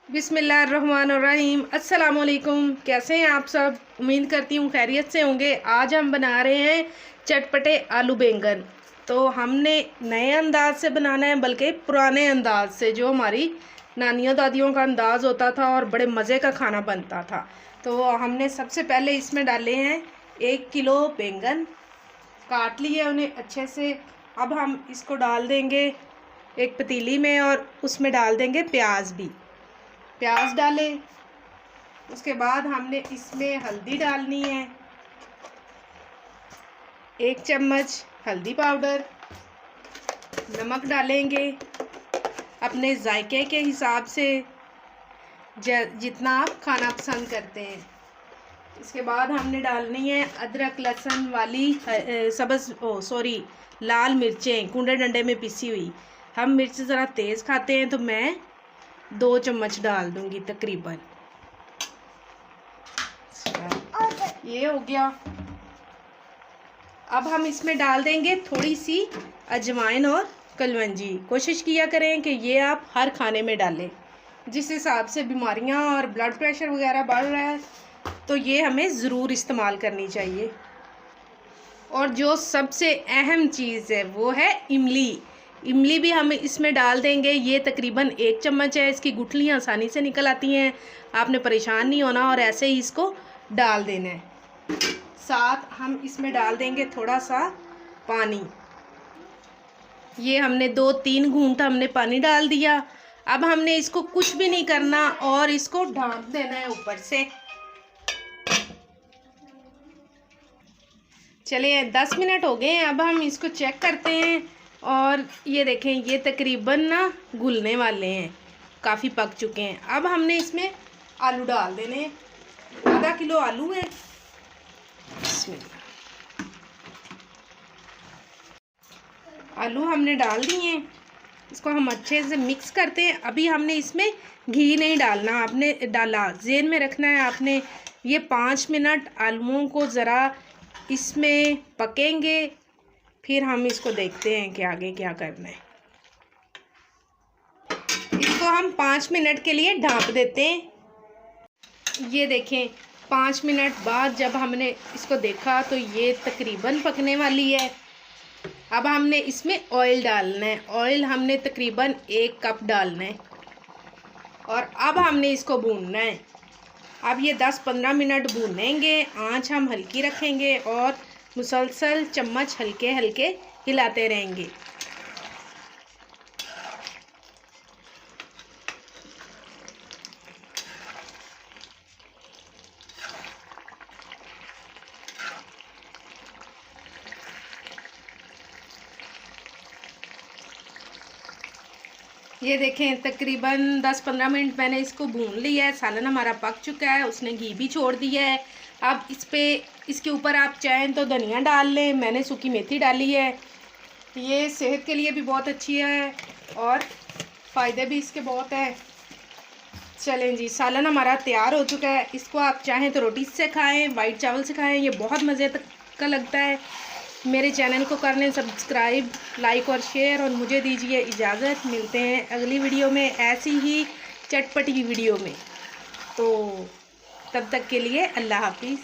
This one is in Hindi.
बिस्मिल्लाहिर्रहमानिर्रहीम। अस्सलामुअलैकुम। कैसे हैं आप सब? उम्मीद करती हूँ खैरियत से होंगे। आज हम बना रहे हैं चटपटे आलू बैंगन। तो हमने नए अंदाज से बनाना है, बल्कि पुराने अंदाज से, जो हमारी नानियों दादियों का अंदाज़ होता था और बड़े मज़े का खाना बनता था। तो हमने सबसे पहले इसमें डाले हैं 1 किलो बैंगन, काट लिए उन्हें अच्छे से। अब हम इसको डाल देंगे एक पतीली में और उसमें डाल देंगे प्याज भी। प्याज डालें। उसके बाद हमने इसमें हल्दी डालनी है, 1 चम्मच हल्दी पाउडर। नमक डालेंगे अपने जायके के हिसाब से, जितना आप खाना पसंद करते हैं। इसके बाद हमने डालनी है अदरक लहसुन वाली लाल मिर्चें कूड़े डंडे में पिसी हुई। हम मिर्च ज़रा तेज़ खाते हैं तो मैं 2 चम्मच डाल दूंगी तकरीबन। ये हो गया। अब हम इसमें डाल देंगे थोड़ी सी अजवाइन और कलवंजी। कोशिश किया करें कि ये आप हर खाने में डालें। जिस हिसाब से बीमारियां और ब्लड प्रेशर वगैरह बढ़ रहा है, तो ये हमें ज़रूर इस्तेमाल करनी चाहिए। और जो सबसे अहम चीज़ है वो है इमली। इमली भी हम इसमें डाल देंगे। ये तकरीबन 1 चम्मच है। इसकी गुठलियाँ आसानी से निकल आती हैं, आपने परेशान नहीं होना और ऐसे ही इसको डाल देना है। साथ हम इसमें डाल देंगे थोड़ा सा पानी। ये हमने 2-3 घूंट हमने पानी डाल दिया। अब हमने इसको कुछ भी नहीं करना और इसको ढक देना है ऊपर से। चलिए 10 मिनट हो गए हैं। अब हम इसको चेक करते हैं और ये देखें, ये तकरीबन ना घुलने वाले हैं, काफ़ी पक चुके हैं। अब हमने इसमें आलू डाल देने। आधा किलो आलू है। आलू हमने डाल दिए। इसको हम अच्छे से मिक्स करते हैं। अभी हमने इसमें घी नहीं डालना, आपने डाला ज़हन में रखना है आपने। ये 5 मिनट आलूओं को ज़रा इसमें पकेंगे, फिर हम इसको देखते हैं कि आगे क्या करना है। इसको हम 5 मिनट के लिए ढाँप देते हैं। ये देखें, 5 मिनट बाद जब हमने इसको देखा तो ये तकरीबन पकने वाली है। अब हमने इसमें ऑयल डालना है। ऑयल हमने तकरीबन 1 कप डालना है और अब हमने इसको भूनना है। अब ये 10-15 मिनट भूनेंगे। आंच हम हल्की रखेंगे और मुसलसल चम्मच हल्के हल्के हिलाते रहेंगे। ये देखें, तकरीबन 10-15 मिनट मैंने इसको भून लिया है। सालन हमारा पक चुका है, उसने घी भी छोड़ दिया है। अब इसके ऊपर आप चाहें तो धनिया डाल लें। मैंने सूखी मेथी डाली है। ये सेहत के लिए भी बहुत अच्छी है और फ़ायदे भी इसके बहुत हैं। चलें जी, सालन हमारा तैयार हो चुका है। इसको आप चाहें तो रोटी से खाएं, वाइट चावल से खाएं, ये बहुत मज़े का लगता है। मेरे चैनल को कर लें सब्सक्राइब, लाइक और शेयर और मुझे दीजिए इजाज़त। मिलते हैं अगली वीडियो में ऐसी ही चटपटी वीडियो में। तो तब तक के लिए अल्लाह हाफिज़।